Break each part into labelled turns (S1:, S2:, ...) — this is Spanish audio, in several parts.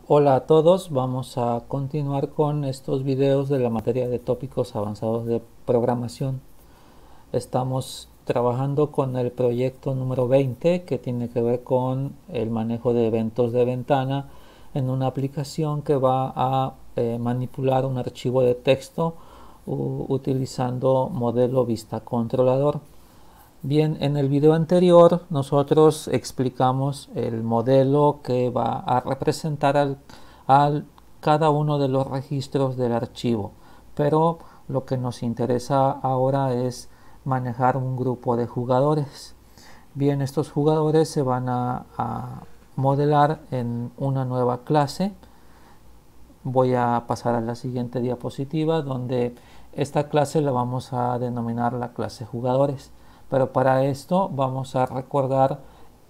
S1: Hola a todos, vamos a continuar con estos videos de la materia de tópicos avanzados de programación. Estamos trabajando con el proyecto número 20 que tiene que ver con el manejo de eventos de ventana en una aplicación que va a manipular un archivo de texto utilizando modelo vista controlador. Bien, en el video anterior nosotros explicamos el modelo que va a representar al cada uno de los registros del archivo, pero lo que nos interesa ahora es manejar un grupo de jugadores. Bien, estos jugadores se van a modelar en una nueva clase. Voy a pasar a la siguiente diapositiva donde esta clase la vamos a denominar la clase jugadores. Pero para esto vamos a recordar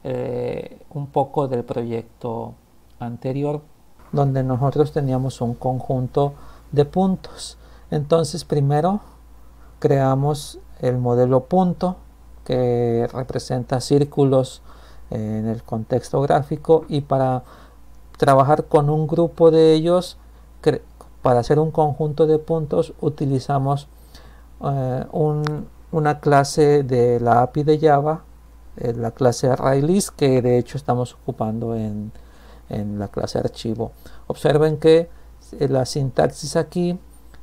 S1: un poco del proyecto anterior donde nosotros teníamos un conjunto de puntos. Entonces primero creamos el modelo punto que representa círculos en el contexto gráfico, y para trabajar con un grupo de ellos, para hacer un conjunto de puntos, utilizamos una clase de la API de Java, la clase ArrayList, que de hecho estamos ocupando en la clase archivo. Observen que la sintaxis aquí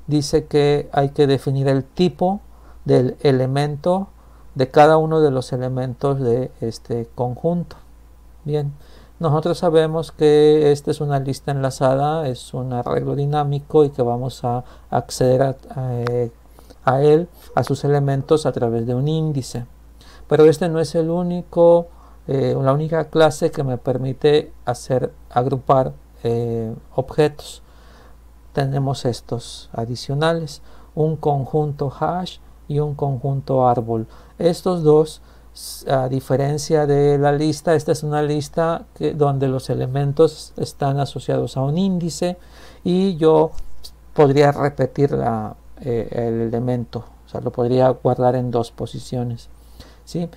S1: dice que hay que definir el tipo del elemento, de cada uno de los elementos de este conjunto. Bien, nosotros sabemos que esta es una lista enlazada, es un arreglo dinámico y que vamos a acceder a él, a sus elementos, a través de un índice. Pero este no es el único, la única clase que me permite agrupar objetos. Tenemos estos adicionales, un conjunto hash y un conjunto árbol. Estos dos, a diferencia de la lista, esta es una lista donde los elementos están asociados a un índice y yo podría repetir el elemento, o sea, lo podría guardar en dos posiciones. ¿Sí?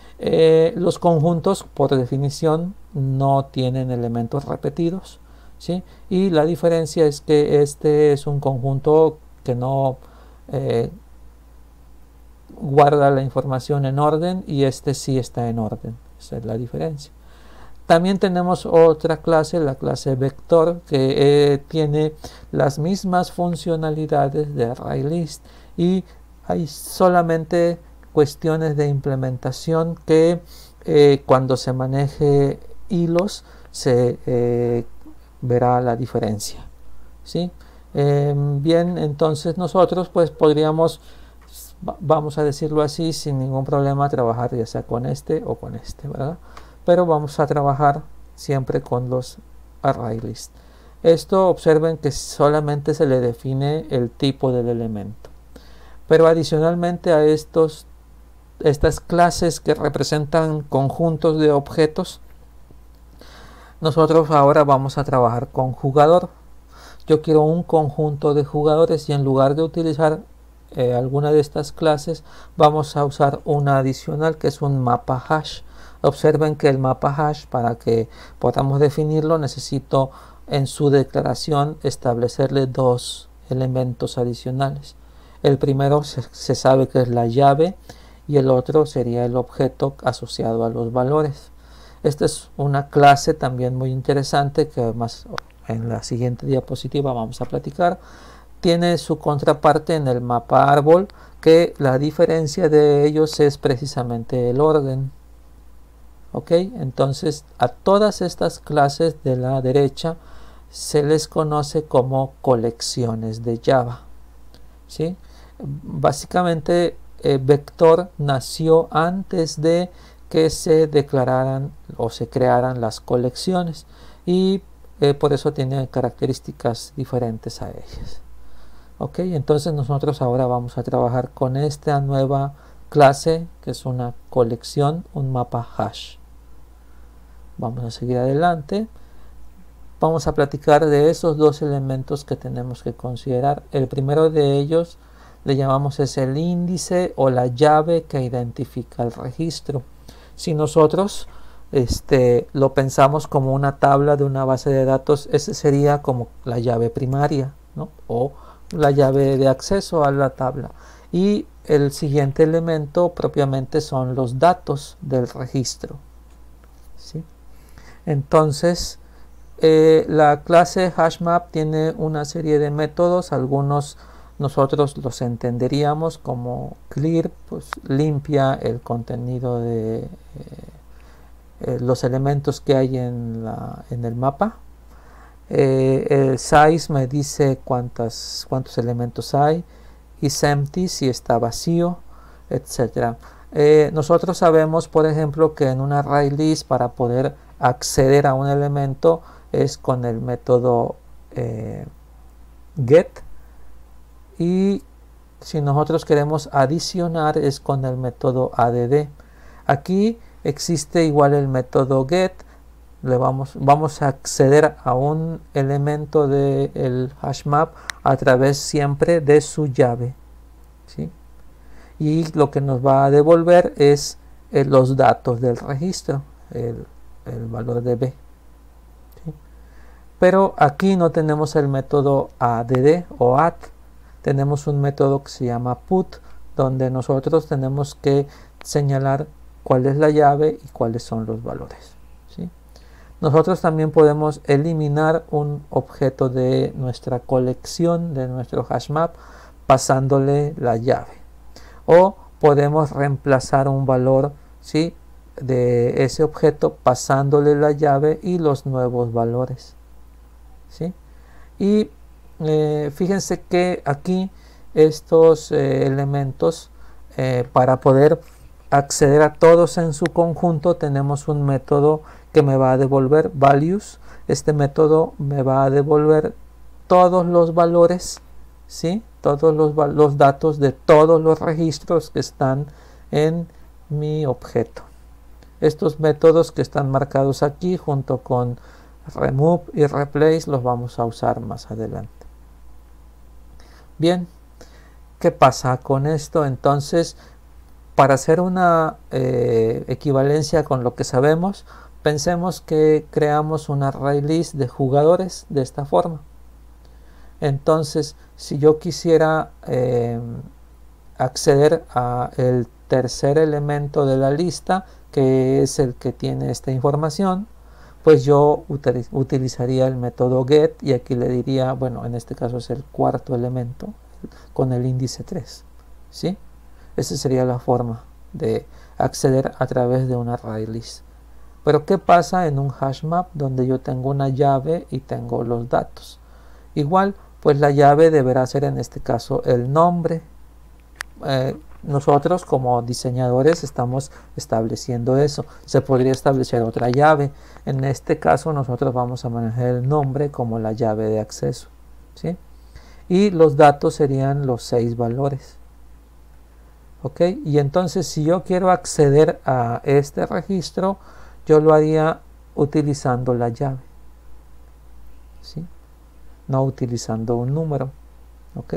S1: Los conjuntos, por definición, no tienen elementos repetidos, ¿sí? Y la diferencia es que este es un conjunto que no guarda la información en orden, y este sí está en orden. Esa es la diferencia. También tenemos otra clase, la clase vector, que tiene las mismas funcionalidades de ArrayList, y hay solamente cuestiones de implementación que cuando se maneje hilos se verá la diferencia, ¿sí? Bien, entonces nosotros pues podríamos, vamos a decirlo así, sin ningún problema trabajar ya sea con este o con este, ¿verdad? Pero vamos a trabajar siempre con los ArrayList. Esto, observen que solamente se le define el tipo del elemento. Pero adicionalmente a estas clases que representan conjuntos de objetos, nosotros ahora vamos a trabajar con jugador. Yo quiero un conjunto de jugadores, y en lugar de utilizar alguna de estas clases, vamos a usar una adicional que es un mapa hash. Observen que el mapa hash, para que podamos definirlo, necesito en su declaración establecerle dos elementos adicionales. El primero se sabe que es la llave, y el otro sería el objeto asociado a los valores. Esta es una clase también muy interesante que más en la siguiente diapositiva vamos a platicar. Tiene su contraparte en el mapa árbol, que la diferencia de ellos es precisamente el orden. ¿Ok? Entonces a todas estas clases de la derecha se les conoce como colecciones de Java, ¿sí? Básicamente vector nació antes de que se declararan o se crearan las colecciones, y por eso tiene características diferentes a ellas. Ok, entonces nosotros ahora vamos a trabajar con esta nueva clase que es una colección, un mapa hash. Vamos a seguir adelante. Vamos a platicar de esos dos elementos que tenemos que considerar. El primero de ellos le llamamos es el índice o la llave que identifica el registro. Si nosotros lo pensamos como una tabla de una base de datos, ese sería como la llave primaria, ¿no? O la llave de acceso a la tabla. Y el siguiente elemento propiamente son los datos del registro, ¿sí? Entonces, la clase HashMap tiene una serie de métodos, algunos nosotros los entenderíamos como clear, pues limpia el contenido de los elementos que hay en el mapa. El size me dice cuántos elementos hay, isEmpty si está vacío, etc. Nosotros sabemos, por ejemplo, que en una ArrayList para poder acceder a un elemento es con el método get, y si nosotros queremos adicionar es con el método add. Aquí existe igual el método get, vamos a acceder a un elemento del HashMap a través siempre de su llave, ¿sí? Y lo que nos va a devolver es los datos del registro, el valor de B, ¿sí? Pero aquí no tenemos el método add o add, tenemos un método que se llama put, donde nosotros tenemos que señalar cuál es la llave y cuáles son los valores, ¿sí? Nosotros también podemos eliminar un objeto de nuestra colección, de nuestro HashMap, pasándole la llave. O podemos reemplazar un valor, ¿sí?, de ese objeto pasándole la llave y los nuevos valores, ¿sí? Y fíjense que aquí estos elementos, para poder acceder a todos en su conjunto, tenemos un método que me va a devolver values. Este método me va a devolver todos los valores, ¿sí?, todos los datos de todos los registros que están en mi objeto. Estos métodos que están marcados aquí junto con remove y replace los vamos a usar más adelante. Bien, ¿qué pasa con esto? Entonces, para hacer una equivalencia con lo que sabemos, pensemos que creamos una ArrayList de jugadores de esta forma. Entonces, si yo quisiera acceder al tercer elemento de la lista, que es el que tiene esta información, pues yo utilizaría el método get, y aquí le diría, bueno, en este caso es el cuarto elemento con el índice 3, ¿sí? Esa sería la forma de acceder a través de una ArrayList. Pero ¿qué pasa en un HashMap donde yo tengo una llave y tengo los datos? Igual, pues la llave deberá ser en este caso el nombre. Nosotros como diseñadores estamos estableciendo eso. Se podría establecer otra llave. En este caso nosotros vamos a manejar el nombre como la llave de acceso, ¿sí? Y los datos serían los 6 valores. ¿Ok? Y entonces si yo quiero acceder a este registro, yo lo haría utilizando la llave, ¿sí?, no utilizando un número. ¿Ok?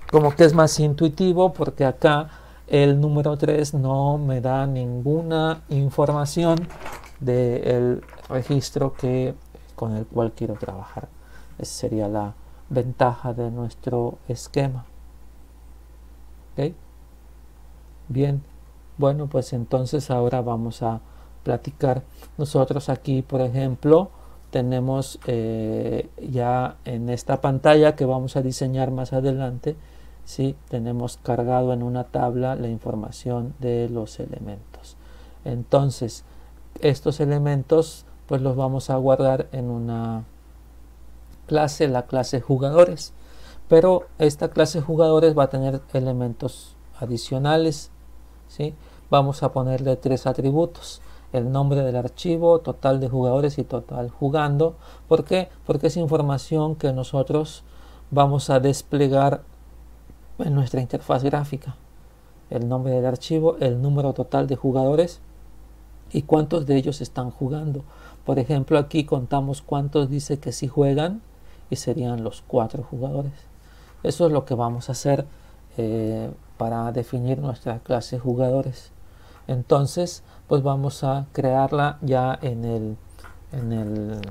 S1: Como que es más intuitivo, porque acá el número 3 no me da ninguna información del registro con el cual quiero trabajar. Esa sería la ventaja de nuestro esquema. ¿Ok? Bien, bueno, pues entonces ahora vamos a platicar. Nosotros aquí, por ejemplo, tenemos ya en esta pantalla que vamos a diseñar más adelante, ¿sí?, tenemos cargado en una tabla la información de los elementos. Entonces, estos elementos pues los vamos a guardar en una clase, la clase jugadores. Pero esta clase jugadores va a tener elementos adicionales, ¿sí? Vamos a ponerle 3 atributos: el nombre del archivo, total de jugadores y total jugando. ¿Por qué? Porque es información que nosotros vamos a desplegar en nuestra interfaz gráfica. El nombre del archivo, el número total de jugadores y cuántos de ellos están jugando. Por ejemplo, aquí contamos cuántos dice que sí juegan y serían los 4 jugadores. Eso es lo que vamos a hacer para definir nuestra clase jugadores. Entonces pues vamos a crearla ya en el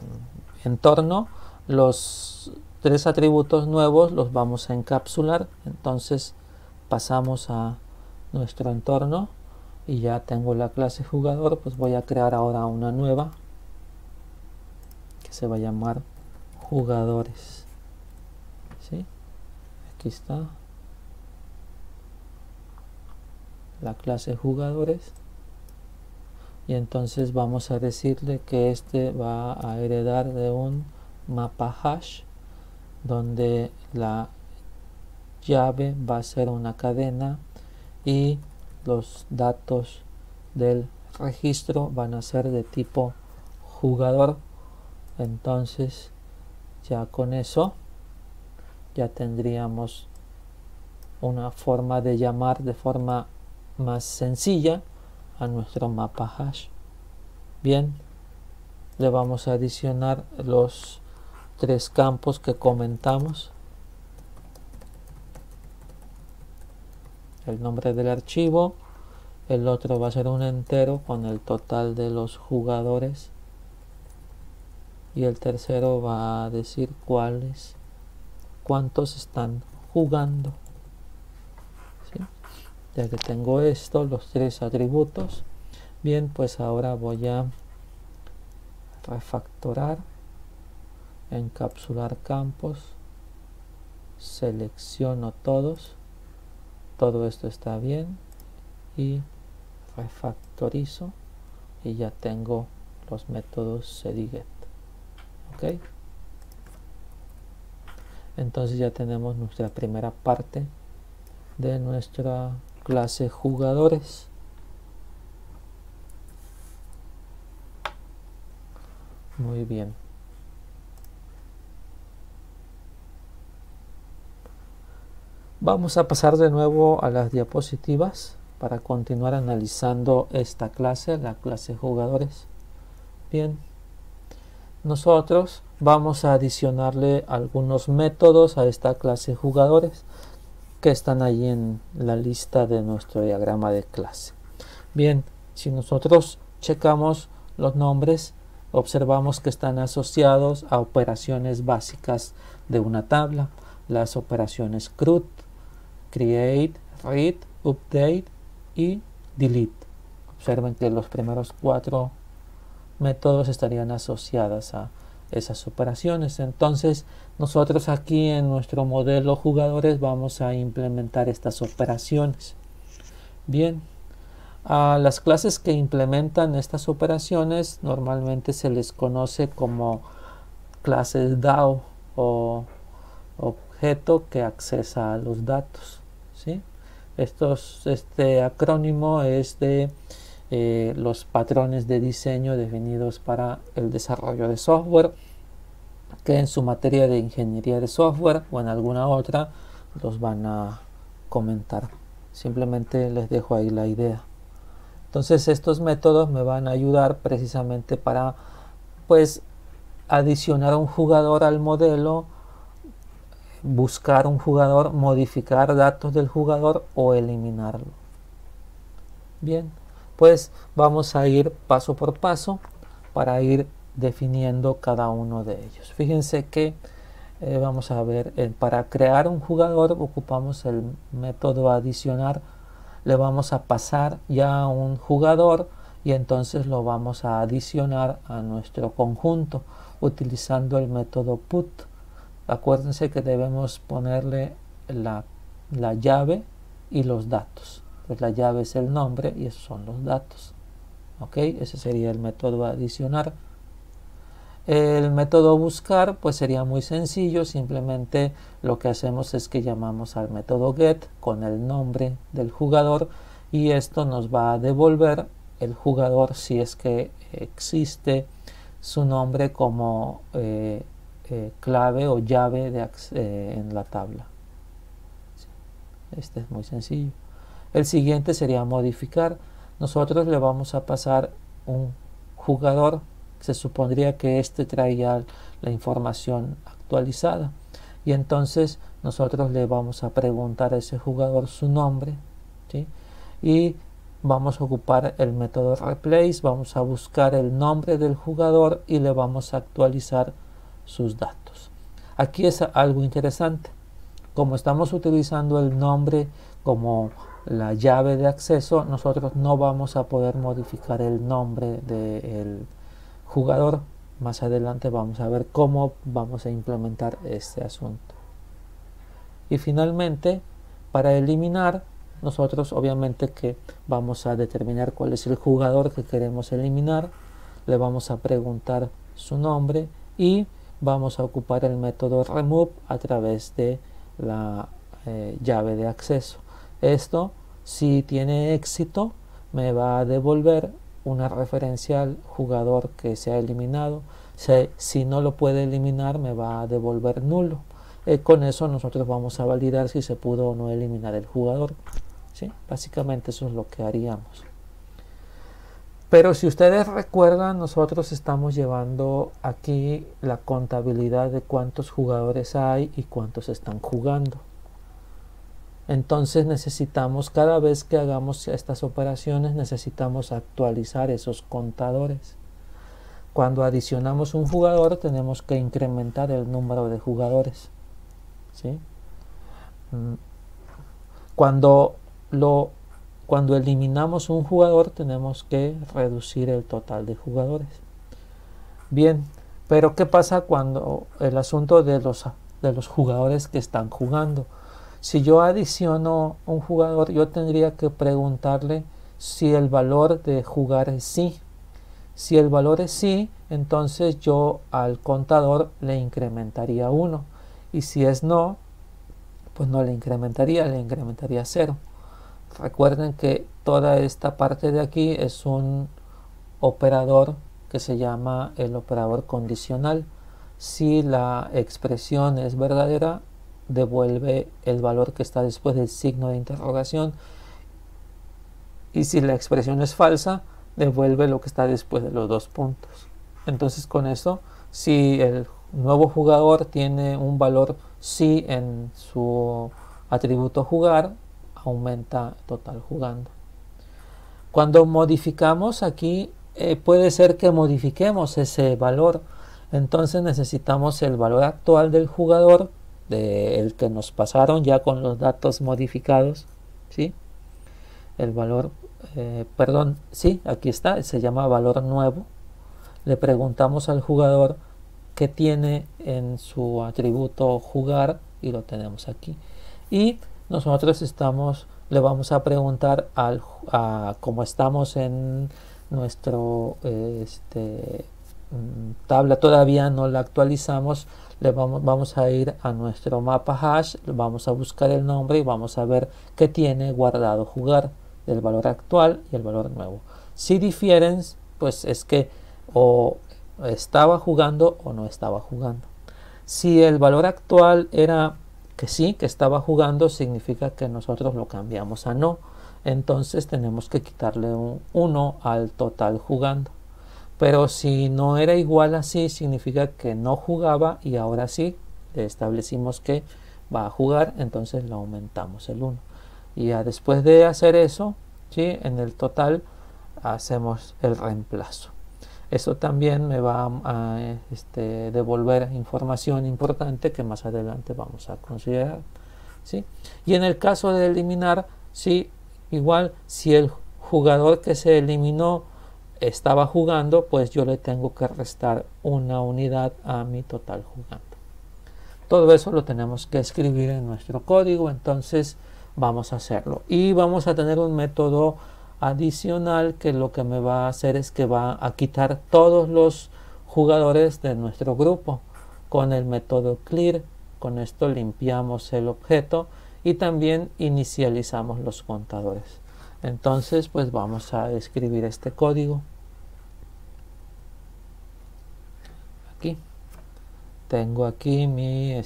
S1: entorno. Los 3 atributos nuevos los vamos a encapsular. Entonces pasamos a nuestro entorno y ya tengo la clase jugador. Pues voy a crear ahora una nueva que se va a llamar jugadores. ¿Sí? Aquí está la clase jugadores, y entonces vamos a decirle que este va a heredar de un mapa hash donde la llave va a ser una cadena y los datos del registro van a ser de tipo jugador. Entonces ya con eso ya tendríamos una forma de llamar de forma más sencilla a nuestro mapa hash. Bien, le vamos a adicionar los 3 campos que comentamos: el nombre del archivo, el otro va a ser un entero con el total de los jugadores, y el tercero va a decir cuántos están jugando. ¿Sí? Ya que tengo esto, los 3 atributos, bien, pues ahora voy a refactorar, encapsular campos, selecciono todos, todo esto está bien, y refactorizo, y ya tengo los métodos setGet. ¿Ok? Entonces ya tenemos nuestra primera parte de nuestra clase jugadores. Muy bien. Vamos a pasar de nuevo a las diapositivas para continuar analizando esta clase, la clase jugadores. Bien, nosotros vamos a adicionarle algunos métodos a esta clase jugadores que están ahí en la lista de nuestro diagrama de clase. Bien, si nosotros checamos los nombres, observamos que están asociados a operaciones básicas de una tabla: las operaciones CRUD, create, read, update y delete. Observen que los primeros 4 métodos estarían asociados a esas operaciones. Entonces nosotros aquí en nuestro modelo jugadores vamos a implementar estas operaciones. Bien, a las clases que implementan estas operaciones normalmente se les conoce como clases DAO, o objeto que accesa a los datos. ¿Sí? Este acrónimo es de los patrones de diseño definidos para el desarrollo de software, que en su materia de ingeniería de software o en alguna otra los van a comentar. Simplemente les dejo ahí la idea. Entonces estos métodos me van a ayudar precisamente para pues adicionar un jugador al modelo, buscar un jugador, modificar datos del jugador o eliminarlo. Bien, pues vamos a ir paso por paso para ir definiendo cada uno de ellos. Fíjense que vamos a ver, para crear un jugador ocupamos el método adicionar. Le vamos a pasar ya un jugador y entonces lo vamos a adicionar a nuestro conjunto utilizando el método put. Acuérdense que debemos ponerle la llave y los datos. Pues la llave es el nombre y esos son los datos. ¿Ok? Ese sería el método adicionar. El método buscar pues sería muy sencillo. Simplemente lo que hacemos es que llamamos al método get con el nombre del jugador y esto nos va a devolver el jugador si es que existe su nombre como clave o llave en la tabla. Este es muy sencillo. El siguiente sería modificar. Nosotros le vamos a pasar un jugador. Se supondría que este traía la información actualizada y entonces nosotros le vamos a preguntar a ese jugador su nombre, ¿sí? Y vamos a ocupar el método replace, vamos a buscar el nombre del jugador y le vamos a actualizar sus datos. Aquí es algo interesante. Como estamos utilizando el nombre como la llave de acceso, nosotros no vamos a poder modificar el nombre del jugador. Más adelante vamos a ver cómo vamos a implementar este asunto. Y finalmente, para eliminar, nosotros obviamente que vamos a determinar cuál es el jugador que queremos eliminar, le vamos a preguntar su nombre y vamos a ocupar el método remove a través de la llave de acceso. Esto, si tiene éxito, me va a devolver una referencia al jugador que se ha eliminado. Si no lo puede eliminar, me va a devolver nulo. Con eso nosotros vamos a validar si se pudo o no eliminar el jugador. ¿Sí? Básicamente eso es lo que haríamos. Pero si ustedes recuerdan, nosotros estamos llevando aquí la contabilidad de cuántos jugadores hay y cuántos están jugando. Entonces necesitamos, cada vez que hagamos estas operaciones, necesitamos actualizar esos contadores. Cuando adicionamos un jugador, tenemos que incrementar el número de jugadores. ¿Sí? Cuando eliminamos un jugador, tenemos que reducir el total de jugadores. Bien, pero ¿qué pasa cuando el asunto de los jugadores que están jugando? Si yo adiciono un jugador, yo tendría que preguntarle si el valor de jugar es sí. Si el valor es sí, entonces yo al contador le incrementaría 1. Y si es no, pues no le incrementaría 0. Recuerden que toda esta parte de aquí es un operador que se llama el operador condicional. Si la expresión es verdadera, devuelve el valor que está después del signo de interrogación, y si la expresión es falsa, devuelve lo que está después de los 2 puntos. Entonces con eso, si el nuevo jugador tiene un valor sí en su atributo jugar, aumenta total jugando. Cuando modificamos aquí, puede ser que modifiquemos ese valor. Entonces necesitamos el valor actual del jugador, del que nos pasaron ya con los datos modificados, ¿sí? El valor, perdón, sí, aquí está, se llama valor nuevo. Le preguntamos al jugador qué tiene en su atributo jugar y lo tenemos aquí. Y nosotros le vamos a preguntar como estamos en nuestro tabla, todavía no la actualizamos, vamos a ir a nuestro mapa hash, vamos a buscar el nombre y vamos a ver qué tiene guardado jugar, del valor actual y el valor nuevo. Si difieren, pues es que o estaba jugando o no estaba jugando. Si el valor actual era que sí, que estaba jugando, significa que nosotros lo cambiamos a no. Entonces tenemos que quitarle un 1 al total jugando. Pero si no era igual así, significa que no jugaba y ahora sí, le establecimos que va a jugar, entonces le aumentamos el 1. Y ya después de hacer eso, ¿sí? En el total hacemos el reemplazo. Eso también me va a devolver información importante que más adelante vamos a considerar, ¿sí? Y en el caso de eliminar, sí, igual si el jugador que se eliminó estaba jugando, pues yo le tengo que restar una unidad a mi total jugando. Todo eso lo tenemos que escribir en nuestro código, entonces vamos a hacerlo. Y vamos a tener un método adicional que lo que me va a hacer es que va a quitar todos los jugadores de nuestro grupo con el método clear. Con esto limpiamos el objeto y también inicializamos los contadores. Entonces pues vamos a escribir este código. Aquí tengo aquí mi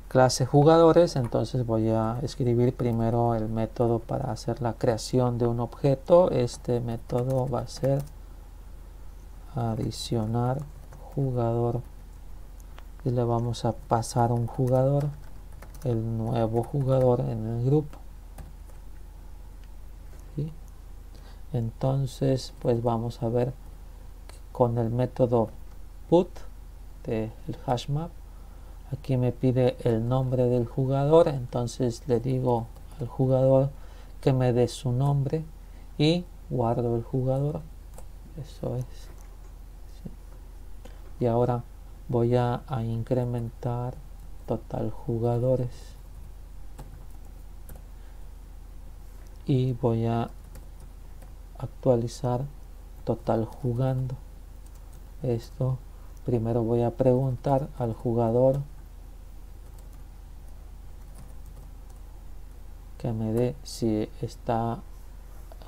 S1: clase jugadores, entonces voy a escribir primero el método para hacer la creación de un objeto. Este método va a ser adicionar jugador y le vamos a pasar un jugador. el nuevo jugador en el grupo, ¿sí? Entonces pues vamos a ver con el método put del hashmap. Aquí me pide el nombre del jugador, entonces le digo al jugador que me dé su nombre y guardo el jugador. Eso es, ¿sí? Y ahora voy a incrementar total jugadores y voy a actualizar total jugando. Esto primero voy a preguntar al jugador que me dé si está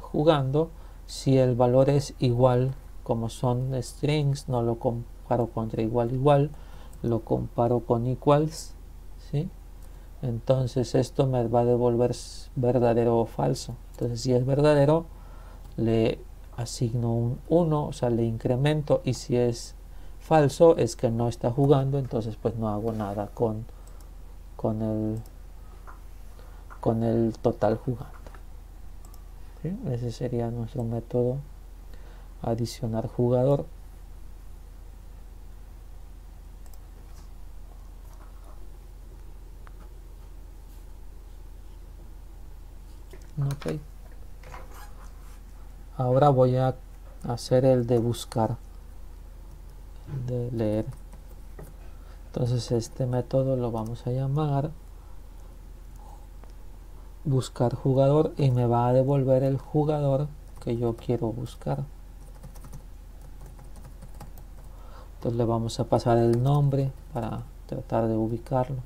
S1: jugando. Si el valor es igual, como son strings, no lo comparo contra igual, lo comparo con equals, ¿sí? Entonces esto me va a devolver verdadero o falso. Entonces si es verdadero, le asigno un 1, o sea, le incremento, y si es falso, es que no está jugando, entonces pues no hago nada con el total jugando, ¿sí? Ese sería nuestro método adicionar jugador. Ok, ahora voy a hacer el de buscar, el de leer. Entonces este método lo vamos a llamar buscar jugador y me va a devolver el jugador que yo quiero buscar. Entonces le vamos a pasar el nombre para tratar de ubicarlo,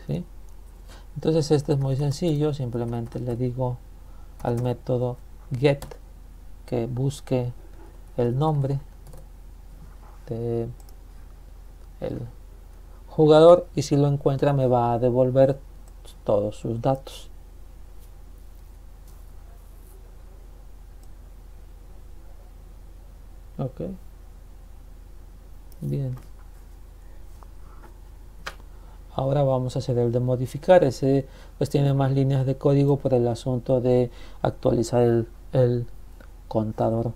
S1: ¿sí? Entonces este es muy sencillo, simplemente le digo al método get que busque el nombre de el jugador, y si lo encuentra me va a devolver todos sus datos. Ok, bien. Ahora vamos a hacer el de modificar. Ese pues tiene más líneas de código por el asunto de actualizar el contador.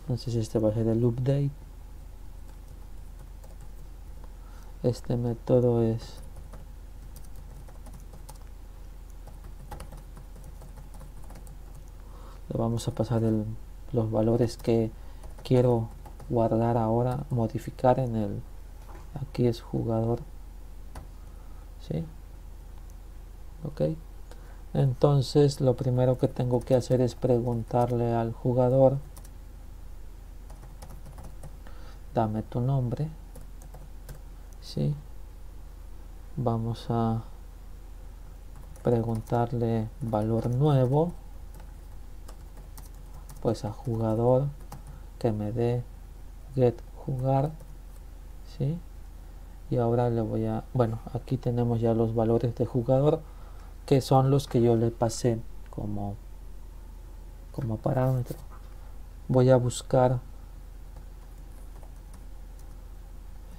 S1: Entonces este va a ser el update. Este método es le vamos a pasar los valores que quiero guardar ahora, modificar en el, aquí es jugador, ¿sí? Ok, entonces lo primero que tengo que hacer es preguntarle al jugador, dame tu nombre, ¿sí? Vamos a preguntarle valor nuevo, pues a jugador que me dé get jugar, ¿sí? Y ahora le voy a, bueno, aquí tenemos ya los valores de jugador, que son los que yo le pasé como parámetro. Voy a buscar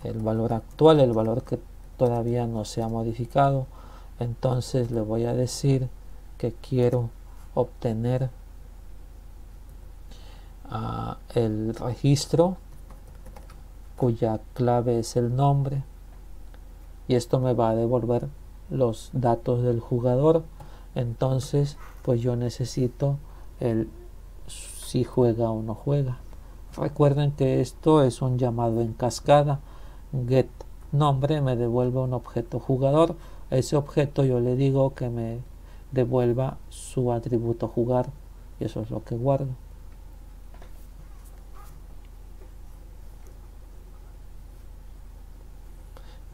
S1: el valor actual, el valor que todavía no se ha modificado. Entonces le voy a decir que quiero obtener el registro cuya clave es el nombre, y esto me va a devolver los datos del jugador. Entonces pues yo necesito el si juega o no juega. Recuerden que esto es un llamado en cascada. Get nombre me devuelve un objeto jugador. A ese objeto yo le digo que me devuelva su atributo jugar, y eso es lo que guardo.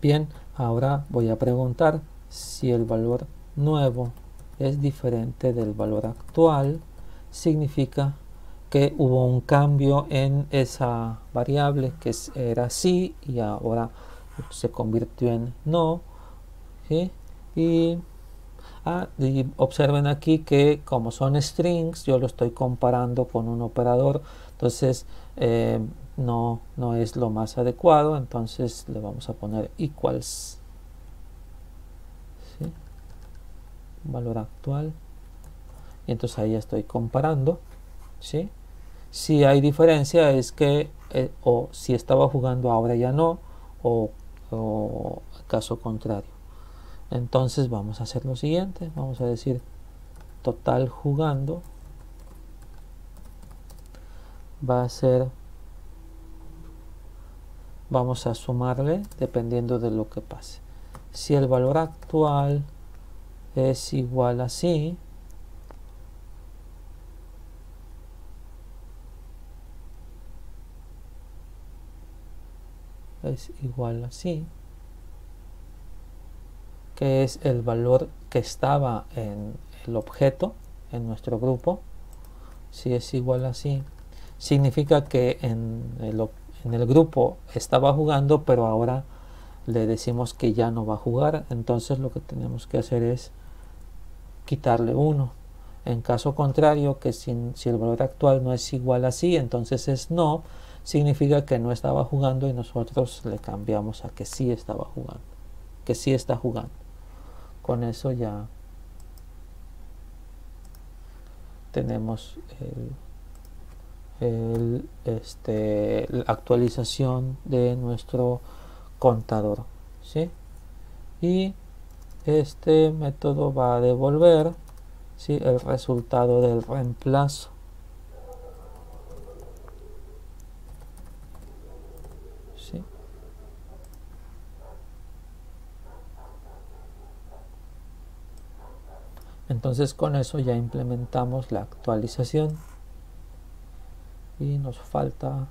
S1: Bien, ahora voy a preguntar si el valor nuevo es diferente del valor actual. Significa que hubo un cambio en esa variable que era sí y ahora se convirtió en no, ¿sí? Y Y observen aquí que como son strings, yo lo estoy comparando con un operador, entonces no es lo más adecuado, entonces le vamos a poner equals, ¿sí? Valor actual, y entonces ahí estoy comparando, ¿sí? Si hay diferencia es que o si estaba jugando ahora ya no, o caso contrario. Entonces vamos a hacer lo siguiente, vamos a decir total jugando va a ser, vamos a sumarle dependiendo de lo que pase. Si el valor actual es igual a sí, que es el valor que estaba en el objeto, en nuestro grupo, si es igual a sí, significa que en el grupo estaba jugando, pero ahora le decimos que ya no va a jugar. Entonces lo que tenemos que hacer es quitarle 1. En caso contrario, que si el valor actual no es igual a sí, entonces es no, significa que no estaba jugando y nosotros le cambiamos a que sí estaba jugando, que sí está jugando. Con eso ya tenemos la actualización de nuestro contador, ¿sí? Y este método va a devolver, ¿sí?, el resultado del reemplazo. ¿Sí? Entonces con eso ya implementamos la actualización y nos falta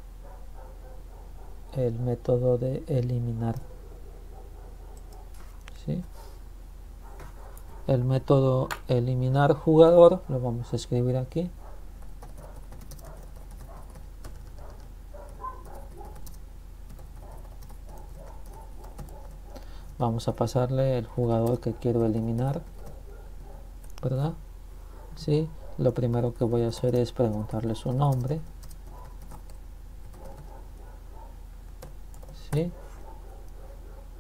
S1: el método de eliminar, ¿sí? El método eliminar jugador lo vamos a escribir aquí. Vamos a pasarle el jugador que quiero eliminar, ¿verdad? ¿Sí? Lo primero que voy a hacer es preguntarle su nombre, ¿sí?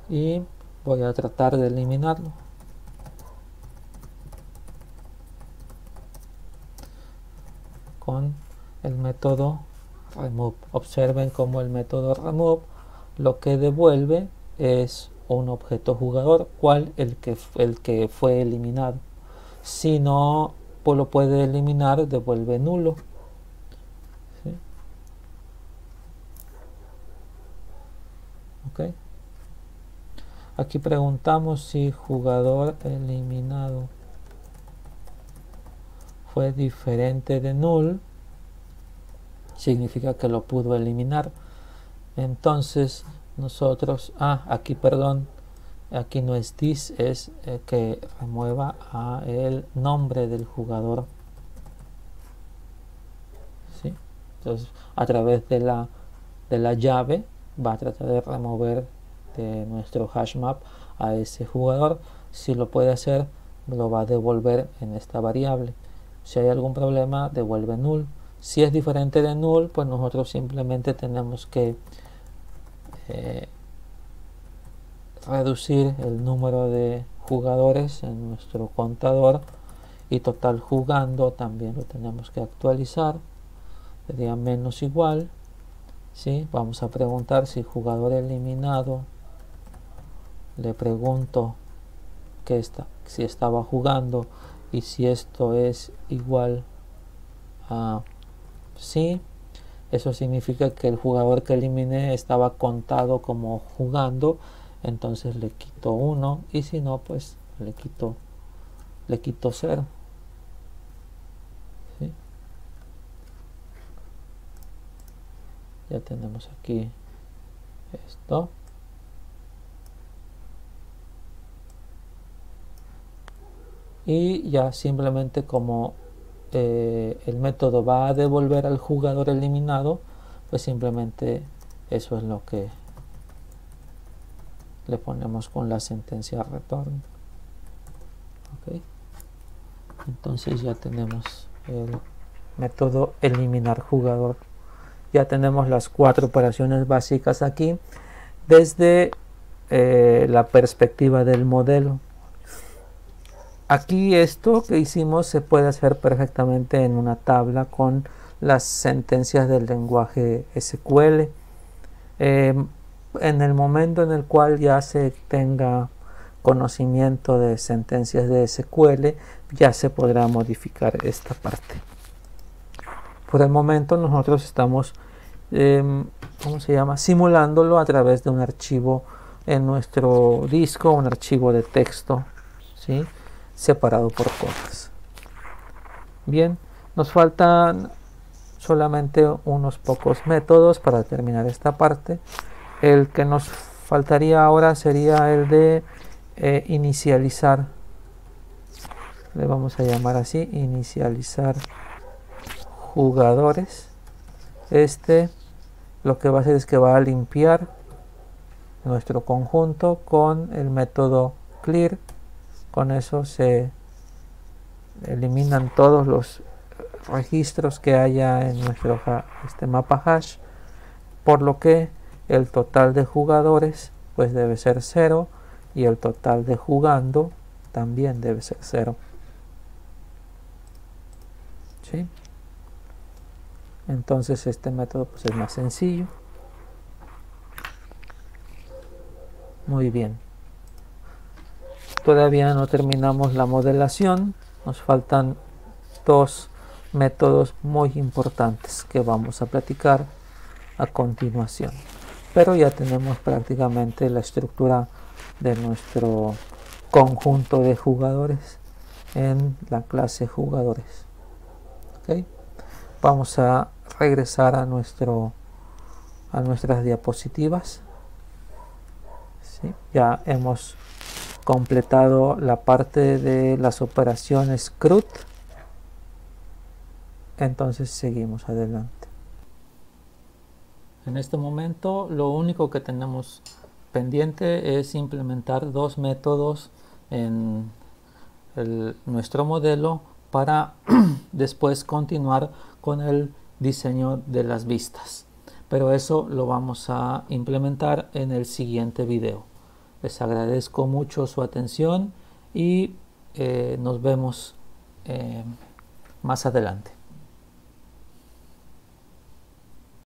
S1: Y voy a tratar de eliminarlo. Con el método remove. Observen cómo el método remove lo que devuelve es un objeto jugador, cual el que fue eliminado. Si no lo puede eliminar, devuelve nulo. ¿Sí? Okay. Aquí preguntamos si jugador eliminado fue diferente de null, significa que lo pudo eliminar. Entonces nosotros, aquí perdón, aquí no es this, es que remueva el nombre del jugador, ¿sí? Entonces a través de la llave va a tratar de remover de nuestro hashmap a ese jugador. Si lo puede hacer, lo va a devolver en esta variable. Si hay algún problema, devuelve null. Si es diferente de null, pues nosotros simplemente tenemos que reducir el número de jugadores en nuestro contador, y total jugando también lo tenemos que actualizar, sería menos igual, ¿sí? Vamos a preguntar si jugador eliminado, le pregunto si estaba jugando, y si esto es igual a sí, eso significa que el jugador que eliminé estaba contado como jugando, entonces le quito 1, y si no, pues le quito 0. ¿Sí? Ya tenemos aquí esto. Y ya simplemente como el método va a devolver al jugador eliminado, pues simplemente eso es lo que le ponemos con la sentencia return. ¿Okay? Entonces ya tenemos el método eliminar jugador. Ya tenemos las 4 operaciones básicas aquí desde la perspectiva del modelo. Aquí esto que hicimos se puede hacer perfectamente en una tabla con las sentencias del lenguaje SQL. En el momento en el cual ya se tenga conocimiento de sentencias de SQL, ya se podrá modificar esta parte. Por el momento nosotros estamos simulándolo a través de un archivo en nuestro disco, un archivo de texto, ¿sí? Separado por comas. Bien, nos faltan solamente unos pocos métodos para terminar esta parte. El que nos faltaría ahora sería el de inicializar. Le vamos a llamar así, inicializar jugadores. Lo que va a hacer es que va a limpiar nuestro conjunto con el método clear. Con eso se eliminan todos los registros que haya en nuestro mapa hash, por lo que el total de jugadores pues debe ser 0 y el total de jugando también debe ser 0. ¿Sí? Entonces este método pues es más sencillo. Muy bien. Todavía no terminamos la modelación. Nos faltan 2 métodos muy importantes que vamos a platicar a continuación. Pero ya tenemos prácticamente la estructura de nuestro conjunto de jugadores en la clase jugadores. ¿Okay? Vamos a regresar a nuestras diapositivas. ¿Sí? Ya hemos completado la parte de las operaciones CRUD. Entonces seguimos adelante. En este momento lo único que tenemos pendiente es implementar 2 métodos en nuestro modelo para después continuar con el diseño de las vistas. Pero eso lo vamos a implementar en el siguiente video. Les agradezco mucho su atención y nos vemos más adelante.